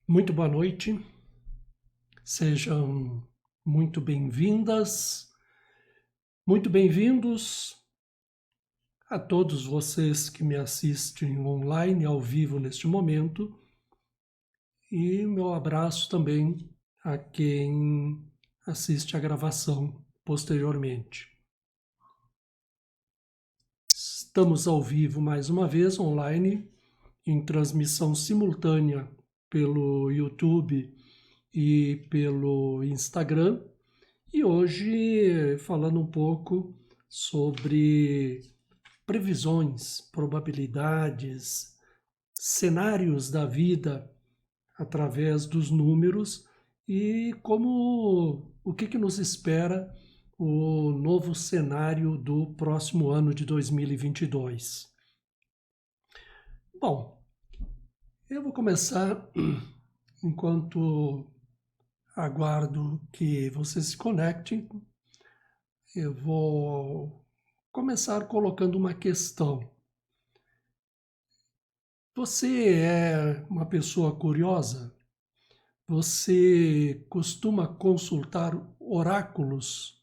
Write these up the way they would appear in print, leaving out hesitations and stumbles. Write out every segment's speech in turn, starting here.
Muito boa noite, sejam muito bem-vindas, muito bem-vindos a todos vocês que me assistem online, ao vivo neste momento, e meu abraço também a quem assiste a gravação posteriormente. Estamos ao vivo mais uma vez, online, em transmissão simultânea pelo YouTube e pelo Instagram. E hoje falando um pouco sobre previsões, probabilidades, cenários da vida através dos números e como o que nos espera o novo cenário do próximo ano de 2022. Bom, eu vou começar enquanto aguardo que vocês se conectem. Eu vou começar colocando uma questão. Você é uma pessoa curiosa? Você costuma consultar oráculos,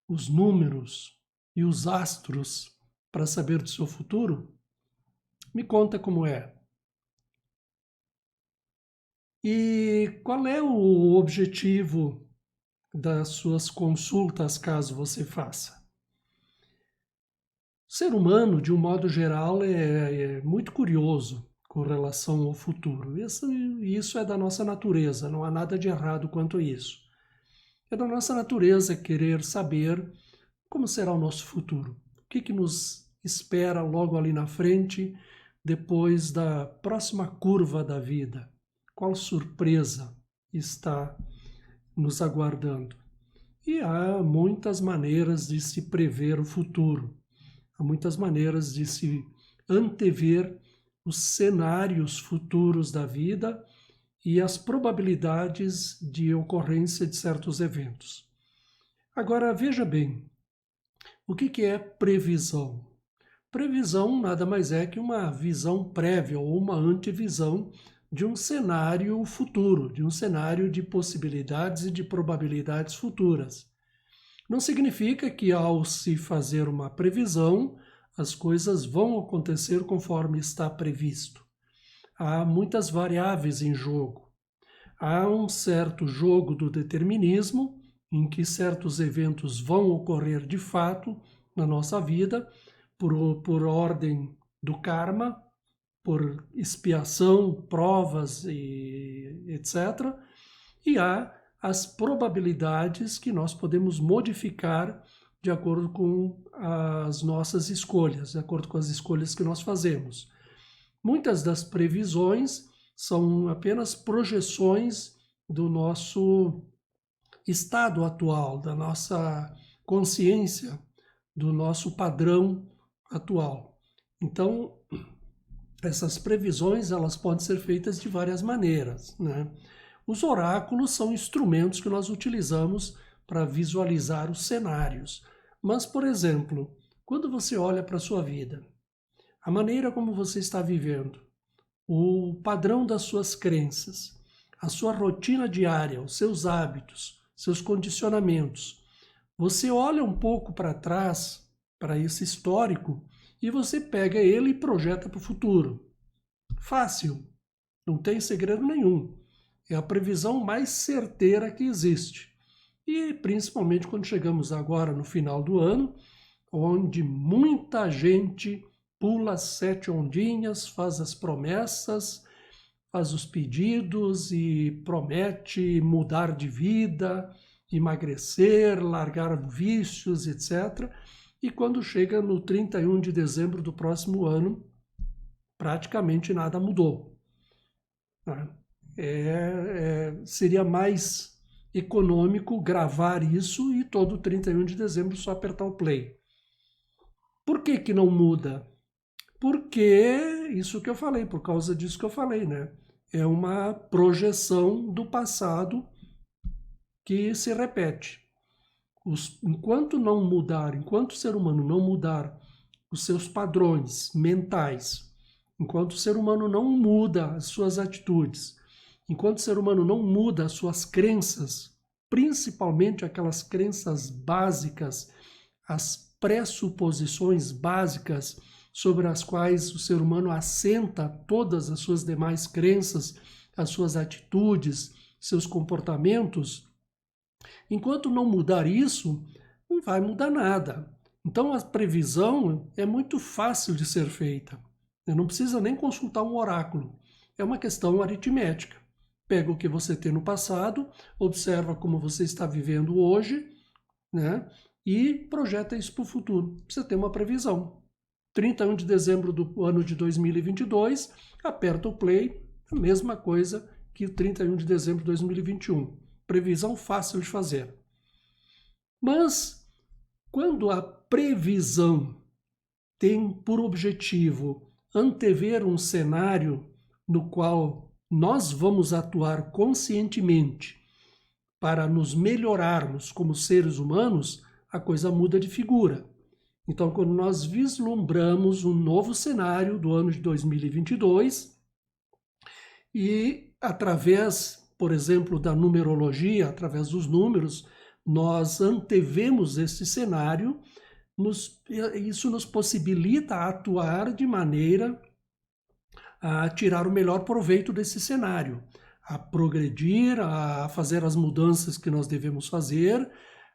os números e os astros para saber do seu futuro? Me conta como é. E qual é o objetivo das suas consultas, caso você faça? O ser humano, de um modo geral, é muito curioso com relação ao futuro. Isso é da nossa natureza, não há nada de errado quanto a isso. É da nossa natureza querer saber como será o nosso futuro. O que nos espera logo ali na frente, depois da próxima curva da vida? Qual surpresa está nos aguardando? E há muitas maneiras de se prever o futuro. Há muitas maneiras de se antever os cenários futuros da vida e as probabilidades de ocorrência de certos eventos. Agora, veja bem, o que é previsão? Previsão nada mais é que uma visão prévia ou uma antevisão de um cenário futuro, de um cenário de possibilidades e de probabilidades futuras. Não significa que ao se fazer uma previsão, as coisas vão acontecer conforme está previsto. Há muitas variáveis em jogo. Há um certo jogo do determinismo, em que certos eventos vão ocorrer de fato na nossa vida, por ordem do karma, por expiação, provas e etc. E há as probabilidades que nós podemos modificar de acordo com as nossas escolhas, de acordo com as escolhas que nós fazemos. Muitas das previsões são apenas projeções do nosso estado atual, da nossa consciência, do nosso padrão atual. Então, essas previsões elas podem ser feitas de várias maneiras, né? Os oráculos são instrumentos que nós utilizamos para visualizar os cenários. Mas, por exemplo, quando você olha para a sua vida, a maneira como você está vivendo, o padrão das suas crenças, a sua rotina diária, os seus hábitos, seus condicionamentos, você olha um pouco para trás, para esse histórico, e você pega ele e projeta para o futuro. Fácil, não tem segredo nenhum. É a previsão mais certeira que existe. E principalmente quando chegamos agora no final do ano, onde muita gente pula as 7 ondinhas, faz as promessas, faz os pedidos e promete mudar de vida, emagrecer, largar vícios, etc. E quando chega no 31 de dezembro do próximo ano, praticamente nada mudou. Tá? Seria mais econômico gravar isso e todo 31 de dezembro só apertar o play. Por que não muda? Porque isso que eu falei, por causa disso que eu falei, né? É uma projeção do passado que se repete. Enquanto não mudar, enquanto o ser humano não mudar os seus padrões mentais, enquanto o ser humano não muda as suas atitudes, enquanto o ser humano não muda as suas crenças, principalmente aquelas crenças básicas, as pressuposições básicas sobre as quais o ser humano assenta todas as suas demais crenças, as suas atitudes, seus comportamentos, enquanto não mudar isso, não vai mudar nada. Então a previsão é muito fácil de ser feita. Não precisa nem consultar um oráculo. É uma questão aritmética. Pega o que você tem no passado, observa como você está vivendo hoje, né? E projeta isso para o futuro. Você tem uma previsão. 31 de dezembro do ano de 2022, aperta o play, a mesma coisa que 31 de dezembro de 2021. Previsão fácil de fazer. Mas, quando a previsão tem por objetivo antever um cenário no qual nós vamos atuar conscientemente para nos melhorarmos como seres humanos, a coisa muda de figura. Então, quando nós vislumbramos um novo cenário do ano de 2022 e através, por exemplo, da numerologia, através dos números, nós antevemos esse cenário, isso nos possibilita atuar de maneira a tirar o melhor proveito desse cenário, a progredir, a fazer as mudanças que nós devemos fazer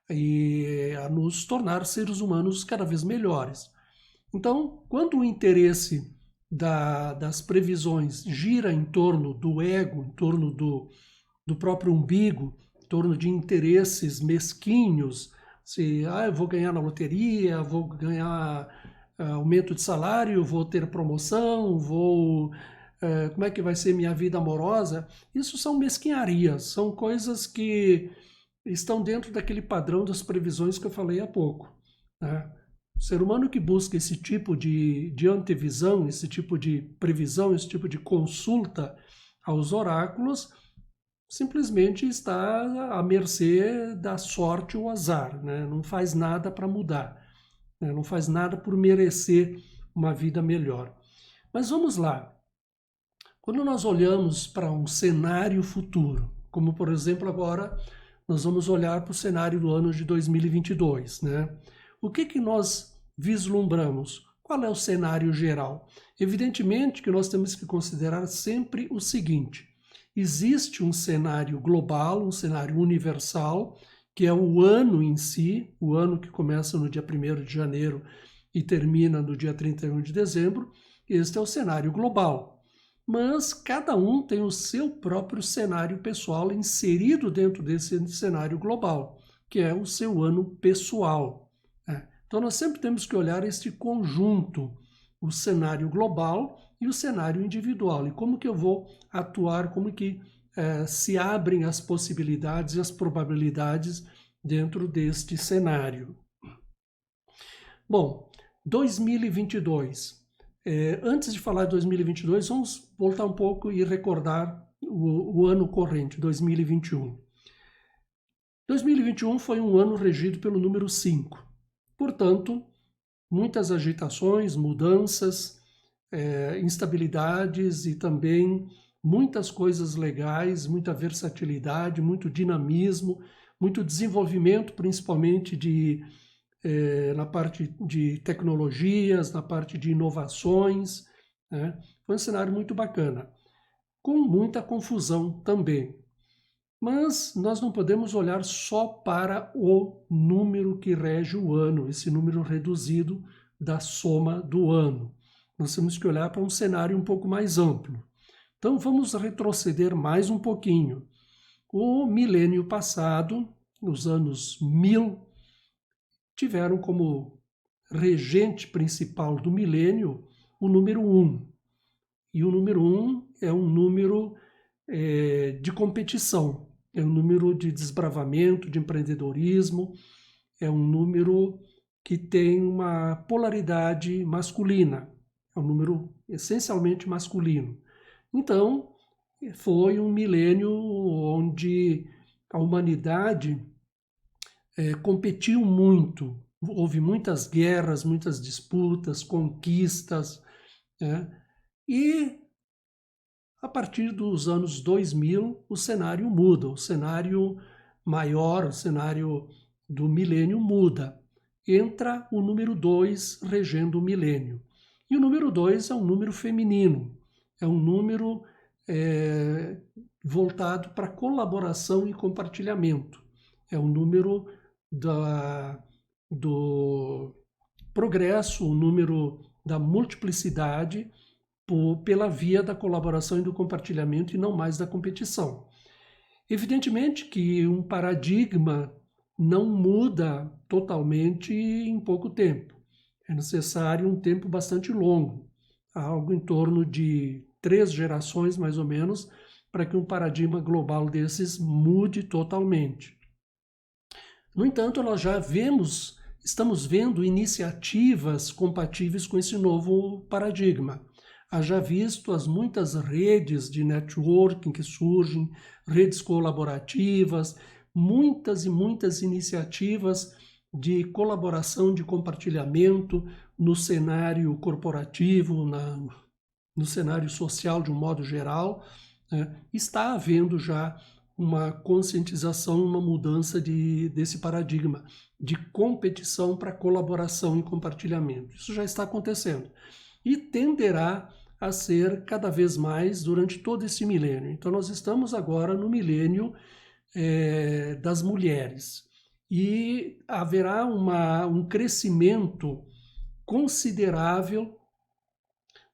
e a nos tornar seres humanos cada vez melhores. Então, quando o interesse das previsões gira em torno do ego, em torno do próprio umbigo, em torno de interesses mesquinhos, se eu vou ganhar na loteria, vou ganhar aumento de salário, vou ter promoção, como é que vai ser minha vida amorosa? Isso são mesquinharias, são coisas que estão dentro daquele padrão das previsões que eu falei há pouco, né? O ser humano que busca esse tipo de antevisão, esse tipo de previsão, esse tipo de consulta aos oráculos, simplesmente está à mercê da sorte ou azar, né? Não faz nada para mudar, né? Não faz nada por merecer uma vida melhor. Mas vamos lá. Quando nós olhamos para um cenário futuro, como por exemplo agora nós vamos olhar para o cenário do ano de 2022, né? O que nós vislumbramos? Qual é o cenário geral? Evidentemente que nós temos que considerar sempre o seguinte: existe um cenário global, um cenário universal, que é o ano em si, o ano que começa no dia 1º de janeiro e termina no dia 31 de dezembro. Este é o cenário global. Mas cada um tem o seu próprio cenário pessoal inserido dentro desse cenário global, que é o seu ano pessoal, né? Então nós sempre temos que olhar este conjunto, o cenário global e o cenário individual, e como que eu vou atuar, como que se abrem as possibilidades e as probabilidades dentro deste cenário. Bom, 2022. Antes de falar de 2022, vamos voltar um pouco e recordar o ano corrente, 2021. 2021 foi um ano regido pelo número 5. Portanto, muitas agitações, mudanças, instabilidades e também muitas coisas legais, muita versatilidade, muito dinamismo, muito desenvolvimento, principalmente na parte de tecnologias, na parte de inovações, né? Foi um cenário muito bacana, com muita confusão também. Mas nós não podemos olhar só para o número que rege o ano, esse número reduzido da soma do ano. Nós temos que olhar para um cenário um pouco mais amplo. Então vamos retroceder mais um pouquinho. O milênio passado, nos anos 1000, tiveram como regente principal do milênio o número 1. E o número 1 é um número de competição, é um número de desbravamento, de empreendedorismo, é um número que tem uma polaridade masculina, é um número essencialmente masculino. Então, foi um milênio onde a humanidade competiu muito, houve muitas guerras, muitas disputas, conquistas, né? E A partir dos anos 2000, o cenário muda, o cenário maior, o cenário do milênio muda. Entra o número 2 regendo o milênio. E o número 2 é um número feminino, é um número voltado para colaboração e compartilhamento. É um número do progresso, o número da multiplicidade pela via da colaboração e do compartilhamento e não mais da competição. Evidentemente que um paradigma não muda totalmente em pouco tempo. É necessário um tempo bastante longo, algo em torno de 3 gerações mais ou menos, para que um paradigma global desses mude totalmente. No entanto, nós já estamos vendo iniciativas compatíveis com esse novo paradigma. Haja visto as muitas redes de networking que surgem, redes colaborativas, muitas e muitas iniciativas de colaboração, de compartilhamento no cenário corporativo, no cenário social de um modo geral. Está havendo já uma conscientização, uma mudança desse paradigma de competição para colaboração e compartilhamento. Isso já está acontecendo e tenderá a ser cada vez mais durante todo esse milênio. Então nós estamos agora no milênio das mulheres e haverá um crescimento considerável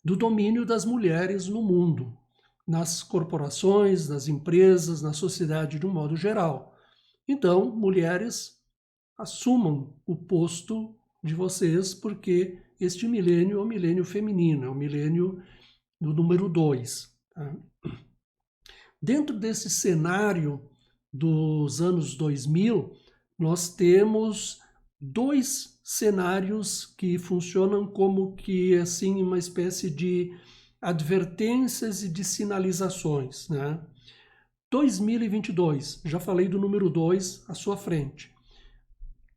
do domínio das mulheres no mundo, nas corporações, nas empresas, na sociedade de um modo geral. Então, mulheres, assumam o posto de vocês, porque este milênio é o milênio feminino, é o milênio do número 2. Tá? Dentro desse cenário dos anos 2000, nós temos 2 cenários que funcionam como que assim uma espécie de advertências e de sinalizações, né? 2022, já falei do número 2 à sua frente.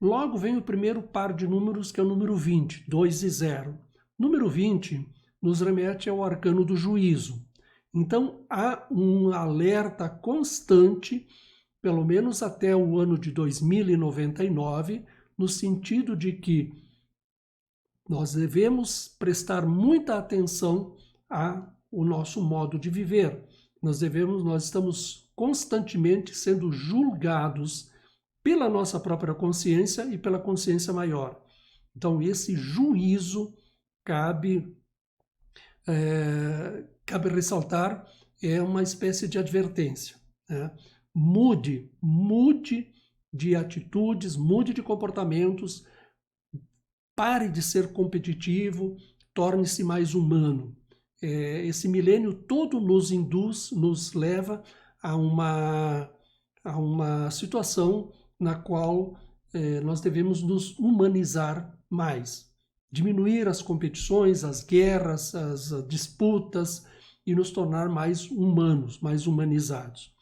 Logo vem o primeiro par de números, que é o número 20, 2 e 0. Número 20 nos remete ao arcano do juízo. Então, há um alerta constante, pelo menos até o ano de 2099, no sentido de que nós devemos prestar muita atenção ao nosso modo de viver. Nós estamos constantemente sendo julgados pela nossa própria consciência e pela consciência maior. Então, esse juízo cabe ressaltar, é uma espécie de advertência. Né? Mude de atitudes, mude de comportamentos, pare de ser competitivo, torne-se mais humano. Esse milênio todo nos leva a uma situação na qual nós devemos nos humanizar mais, diminuir as competições, as guerras, as disputas e nos tornar mais humanos, mais humanizados.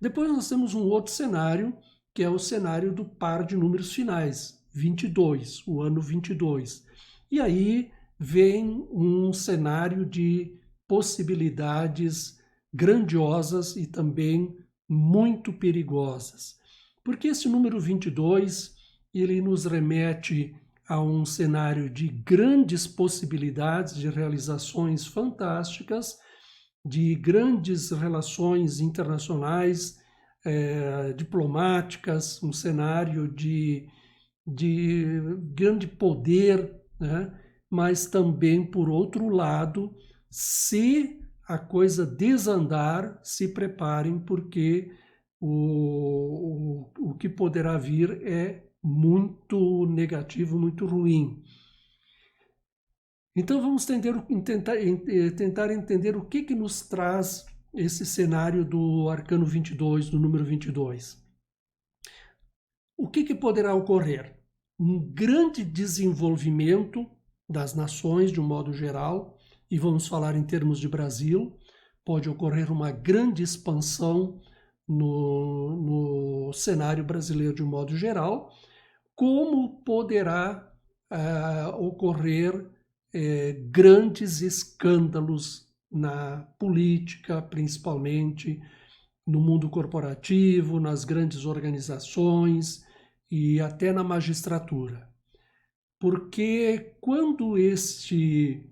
Depois nós temos um outro cenário, que é o cenário do par de números finais, 22, o ano 22. E aí vem um cenário de possibilidades grandiosas e também muito perigosas. Porque esse número 22, ele nos remete a um cenário de grandes possibilidades, de realizações fantásticas, de grandes relações internacionais, diplomáticas, um cenário de grande poder, né? Mas também, por outro lado, se a coisa desandar, se preparem, porque o que poderá vir é muito negativo, muito ruim. Então vamos tentar entender o que nos traz esse cenário do arcano 22, do número 22. O que poderá ocorrer? Um grande desenvolvimento das nações de um modo geral, e vamos falar em termos de Brasil, pode ocorrer uma grande expansão no cenário brasileiro de um modo geral, como poderá ocorrer grandes escândalos na política, principalmente, no mundo corporativo, nas grandes organizações e até na magistratura. Porque quando este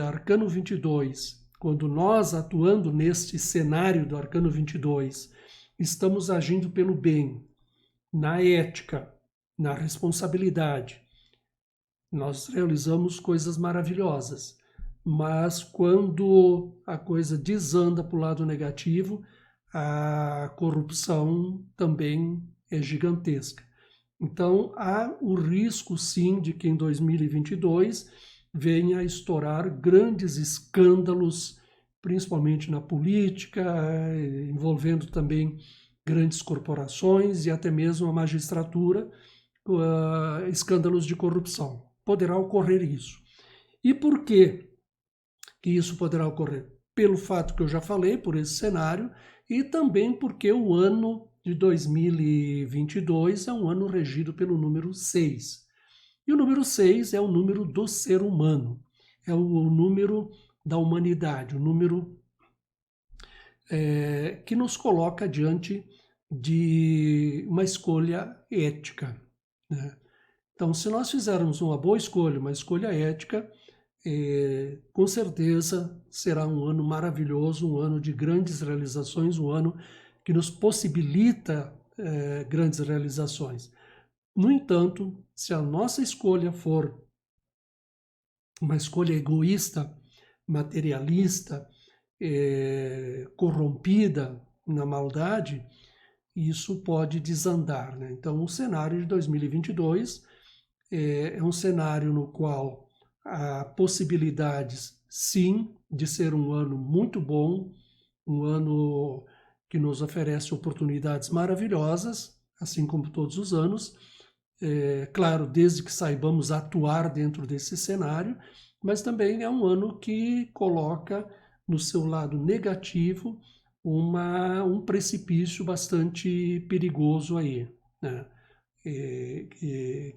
arcano 22, quando nós atuando neste cenário do arcano 22, estamos agindo pelo bem, na ética, na responsabilidade, nós realizamos coisas maravilhosas. Mas quando a coisa desanda para o lado negativo, a corrupção também é gigantesca. Então, há o risco, sim, de que em 2022 venha a estourar grandes escândalos, principalmente na política, envolvendo também grandes corporações e até mesmo a magistratura, escândalos de corrupção. Poderá ocorrer isso. E por que isso poderá ocorrer? Pelo fato que eu já falei, por esse cenário, e também porque o ano de 2022 é um ano regido pelo número 6. E o número 6 é o número do ser humano, é o número da humanidade, o número que nos coloca diante de uma escolha ética, né? Então, se nós fizermos uma boa escolha, uma escolha ética, com certeza será um ano maravilhoso, um ano de grandes realizações, um ano que nos possibilita grandes realizações. No entanto, se a nossa escolha for uma escolha egoísta, materialista, corrompida na maldade, isso pode desandar, né? Então, o cenário de 2022 é um cenário no qual há possibilidades, sim, de ser um ano muito bom, um ano que nos oferece oportunidades maravilhosas, assim como todos os anos, claro, desde que saibamos atuar dentro desse cenário, mas também é um ano que coloca no seu lado negativo um precipício bastante perigoso aí, né?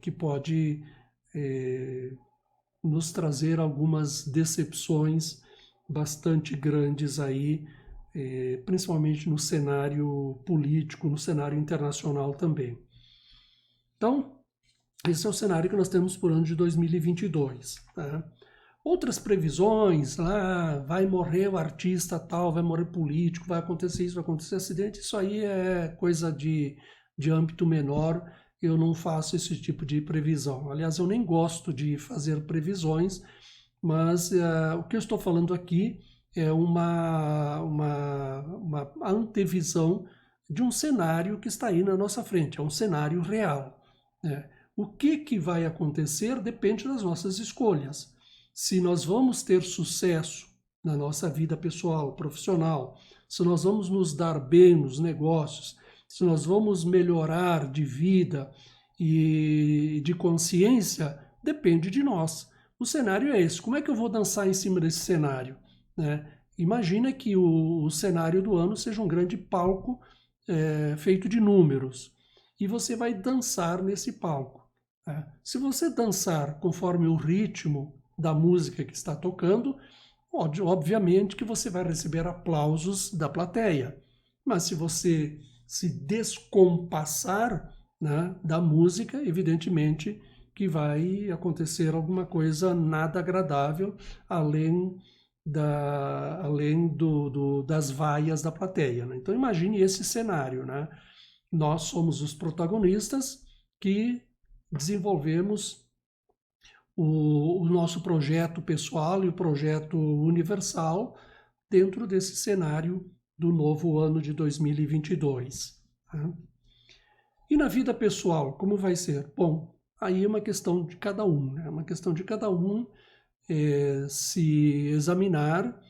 Que pode nos trazer algumas decepções bastante grandes aí, principalmente no cenário político, no cenário internacional também. Então, esse é o cenário que nós temos por ano de 2022. Tá? Outras previsões, vai morrer o artista tal, vai morrer político, vai acontecer isso, vai acontecer acidente, isso aí é coisa de âmbito menor, eu não faço esse tipo de previsão. Aliás, eu nem gosto de fazer previsões, mas o que eu estou falando aqui é uma antevisão de um cenário que está aí na nossa frente, é um cenário real, né? O que vai acontecer depende das nossas escolhas. Se nós vamos ter sucesso na nossa vida pessoal, profissional, se nós vamos nos dar bem nos negócios, se nós vamos melhorar de vida e de consciência, depende de nós. O cenário é esse. Como é que eu vou dançar em cima desse cenário, né? Imagina que o cenário do ano seja um grande palco feito de números e você vai dançar nesse palco. Se você dançar conforme o ritmo da música que está tocando, obviamente que você vai receber aplausos da plateia. Mas se você se descompassar, né, da música, evidentemente que vai acontecer alguma coisa nada agradável, além das vaias da plateia, né? Então imagine esse cenário, né? Nós somos os protagonistas que desenvolvemos o nosso projeto pessoal e o projeto universal dentro desse cenário do novo ano de 2022. Tá? E na vida pessoal, como vai ser? Bom, aí é uma questão de cada um, né? É uma questão de cada um se examinar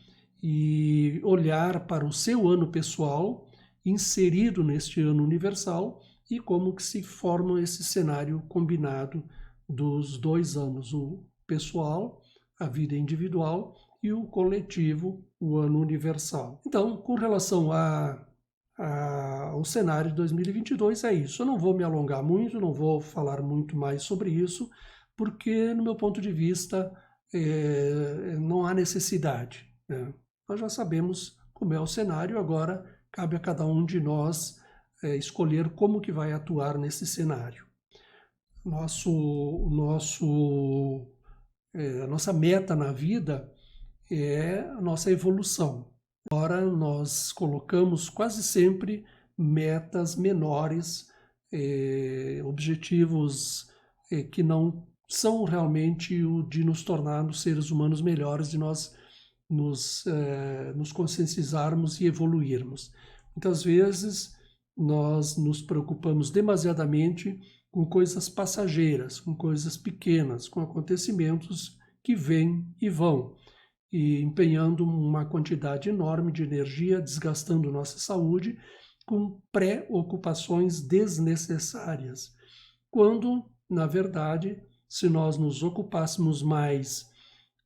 e olhar para o seu ano pessoal inserido neste ano universal e como que se forma esse cenário combinado dos 2 anos, o pessoal, a vida individual, e o coletivo, o ano universal. Então, com relação ao cenário de 2022, é isso. Eu não vou me alongar muito, não vou falar muito mais sobre isso, porque, no meu ponto de vista, não há necessidade. né? Nós já sabemos como é o cenário, agora cabe a cada um de nós escolher como que vai atuar nesse cenário. A nossa meta na vida é a nossa evolução. Agora nós colocamos quase sempre metas menores, objetivos que não são realmente o de nos tornarmos seres humanos melhores, de nós nos conscientizarmos e evoluirmos. Muitas vezes nós nos preocupamos demasiadamente com coisas passageiras, com coisas pequenas, com acontecimentos que vêm e vão, e empenhando uma quantidade enorme de energia, desgastando nossa saúde com preocupações desnecessárias. Quando, na verdade, se nós nos ocupássemos mais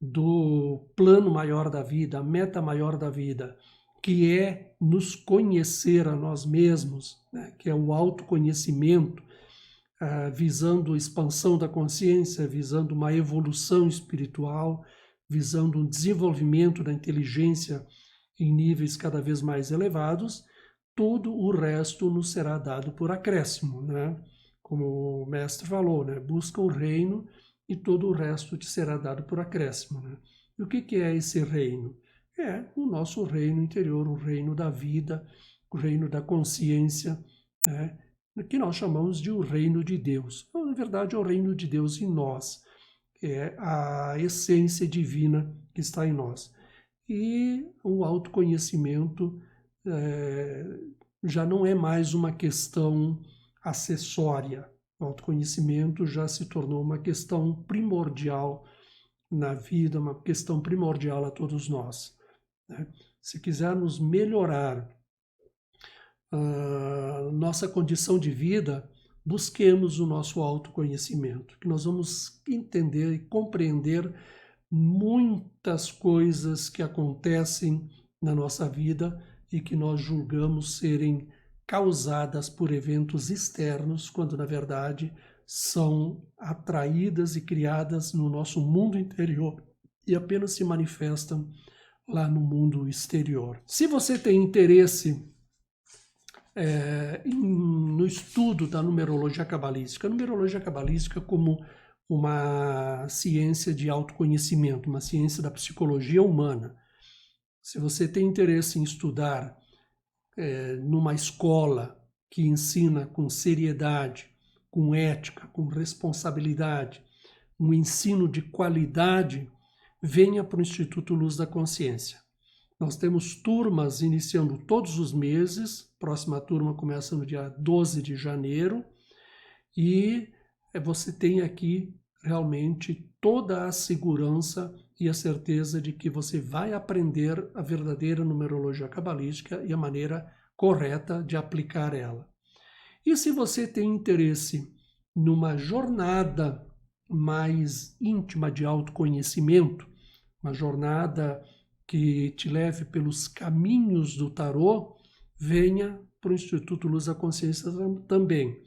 do plano maior da vida, a meta maior da vida, que é nos conhecer a nós mesmos, né, que é o autoconhecimento, visando a expansão da consciência, visando uma evolução espiritual, visando um desenvolvimento da inteligência em níveis cada vez mais elevados, todo o resto nos será dado por acréscimo, né? Como o mestre falou, né? Busca o reino e todo o resto te será dado por acréscimo, né? E o que é esse reino? É o nosso reino interior, o reino da vida, o reino da consciência, né? Que nós chamamos de o reino de Deus. Então, na verdade, é o reino de Deus em nós, é a essência divina que está em nós. E o autoconhecimento já não é mais uma questão acessória. O autoconhecimento já se tornou uma questão primordial na vida, uma questão primordial a todos nós, né? Se quisermos melhorar nossa condição de vida, busquemos o nosso autoconhecimento, que nós vamos entender e compreender muitas coisas que acontecem na nossa vida e que nós julgamos serem causadas por eventos externos, quando na verdade são atraídas e criadas no nosso mundo interior e apenas se manifestam lá no mundo exterior. Se você tem interesse no estudo da numerologia cabalística. A numerologia cabalística como uma ciência de autoconhecimento, uma ciência da psicologia humana. Se você tem interesse em estudar numa escola que ensina com seriedade, com ética, com responsabilidade, um ensino de qualidade, venha para o Instituto Luz da Consciência. Nós temos turmas iniciando todos os meses, próxima turma começa no dia 12 de janeiro, e você tem aqui realmente toda a segurança e a certeza de que você vai aprender a verdadeira numerologia cabalística e a maneira correta de aplicar ela. E se você tem interesse numa jornada mais íntima de autoconhecimento, uma jornada que te leve pelos caminhos do tarô, venha para o Instituto Luz da Consciência também.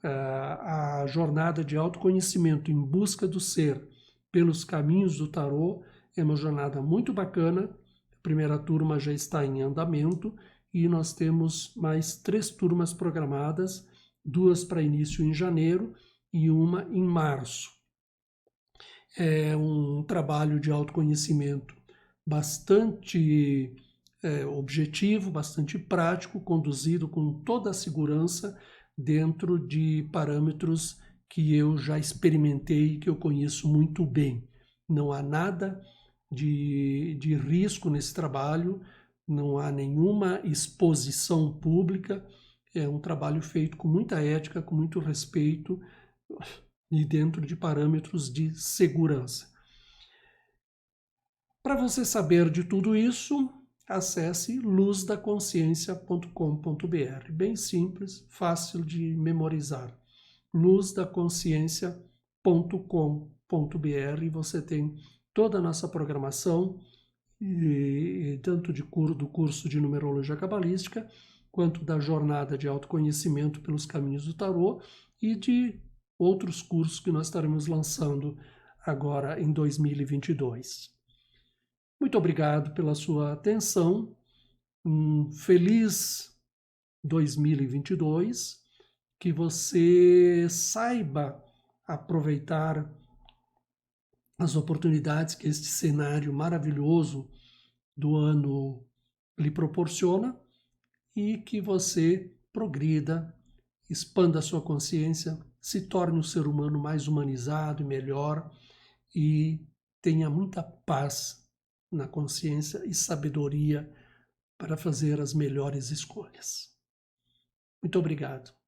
A jornada de autoconhecimento em busca do ser pelos caminhos do tarô é uma jornada muito bacana. A primeira turma já está em andamento e nós temos mais 3 turmas programadas, 2 para início em janeiro e uma em março. É um trabalho de autoconhecimento bastante objetivo, bastante prático, conduzido com toda a segurança dentro de parâmetros que eu já experimentei e que eu conheço muito bem. Não há nada de risco nesse trabalho, não há nenhuma exposição pública, é um trabalho feito com muita ética, com muito respeito e dentro de parâmetros de segurança. Para você saber de tudo isso, acesse luzdaconsciencia.com.br. Bem simples, fácil de memorizar. luzdaconsciencia.com.br e você tem toda a nossa programação, tanto do curso de numerologia cabalística, quanto da jornada de autoconhecimento pelos caminhos do tarô e de outros cursos que nós estaremos lançando agora em 2022. Muito obrigado pela sua atenção. Um feliz 2022, que você saiba aproveitar as oportunidades que este cenário maravilhoso do ano lhe proporciona e que você progrida, expanda a sua consciência, se torne um ser humano mais humanizado e melhor e tenha muita paz na consciência e sabedoria para fazer as melhores escolhas. Muito obrigado.